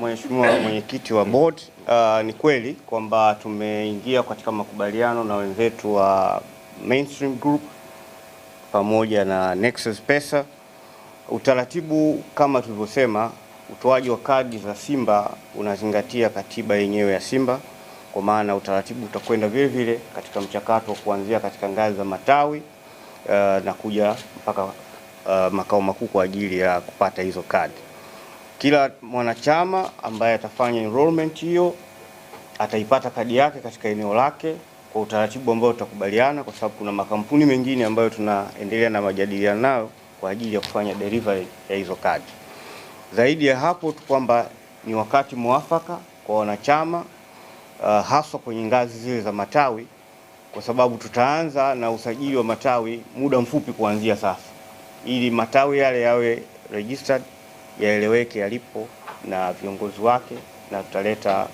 Mheshimiwa mwenyekiti wa board, ni kweli kwamba tumeingia katika makubaliano na wenzetu wa Mainstream Group pamoja na Nexus Pesa. Utaratibu kama tulivyosema, utoaji wa kadi za Simba unazingatia katiba yenyewe ya Simba, kwa maana utaratibu utakwenda vile vile katika mchakato kuanzia katika ngazi za matawi na kuja mpaka makao makuu kwa ajili ya kupata hizo kadi. Kila mwanachama ambaye atafanya enrollment hiyo ataipata kadi yake katika eneo lake kwa utaratibu ambao tutakubaliana, kwa sababu kuna makampuni mengine ambayo tunaendelea na majadiliano nayo kwa ajili ya kufanya delivery ya hizo kadi. Zaidi ya hapo tu kwamba ni wakati mwafaka kwa wanachama haswa kwenye ngazi zile za matawi, kwa sababu tutaanza na usajili wa matawi muda mfupi kuanzia sasa, ili matawi yale yawe registered, yaeleweke yalipo na viongozi wake, na tutaleta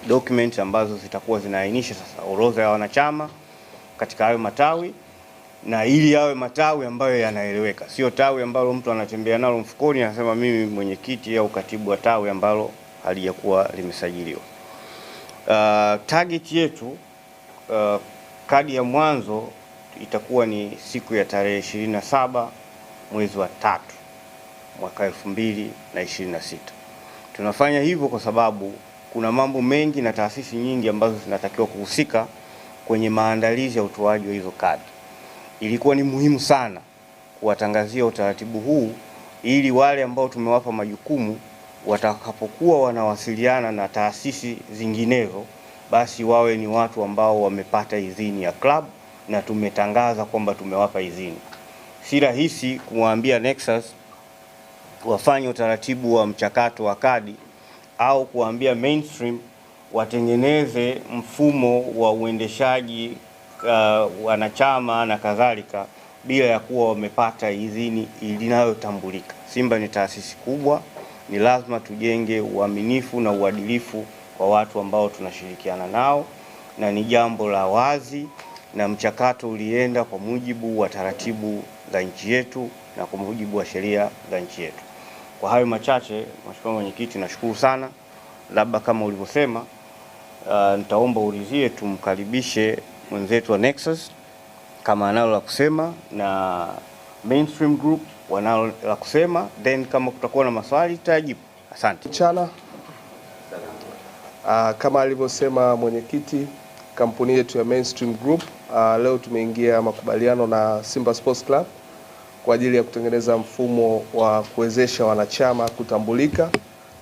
documents ambazo zitakuwa zinaainisha sasa orodha ya wanachama katika hayo matawi, na ili yawe matawi ambayo yanaeleweka, sio tawi ambalo mtu anatembea nalo mfukoni anasema mimi mwenyekiti au katibu wa tawi ambalo halijakuwa limesajiliwa. Target yetu kadi ya mwanzo itakuwa ni siku ya tarehe 27 mwezi wa 3 mwaka 2026. Tunafanya hivyo kwa sababu kuna mambo mengi na taasisi nyingi ambazo zinatakiwa kuhusika kwenye maandalizi ya utoaji wa hizo kadi. Ilikuwa ni muhimu sana kuwatangazia utaratibu huu ili wale ambao tumewapa majukumu watakapokuwa wanawasiliana na taasisi zinginezo, basi wawe ni watu ambao wamepata idhini ya club na tumetangaza kwamba tumewapa idhini. Si rahisi kumwambia Nexus wafanye utaratibu wa mchakato wa kadi au kuambia Mainstream watengeneze mfumo wa uendeshaji wanachama na kadhalika bila ya kuwa wamepata idhini inayotambulika. Simba ni taasisi kubwa, ni lazima tujenge uaminifu na uadilifu kwa watu ambao tunashirikiana nao, na ni jambo la wazi na mchakato ulienda kwa mujibu wa taratibu za nchi yetu na kwa mujibu wa sheria za nchi yetu. Kwa hayo machache, Mheshimiwa Mwenyekiti, nashukuru sana. Labda kama ulivyosema, nitaomba ulizie tumkaribishe mwenzetu wa Nexus kama analo la kusema na Mainstream Group wanalo la kusema, then kama kutakuwa na maswali tutajibu. Asante. Mchana. Kama alivyosema mwenyekiti, kampuni yetu ya Mainstream Group leo tumeingia makubaliano na Simba Sports Club kwa ajili ya kutengeneza mfumo wa kuwezesha wanachama kutambulika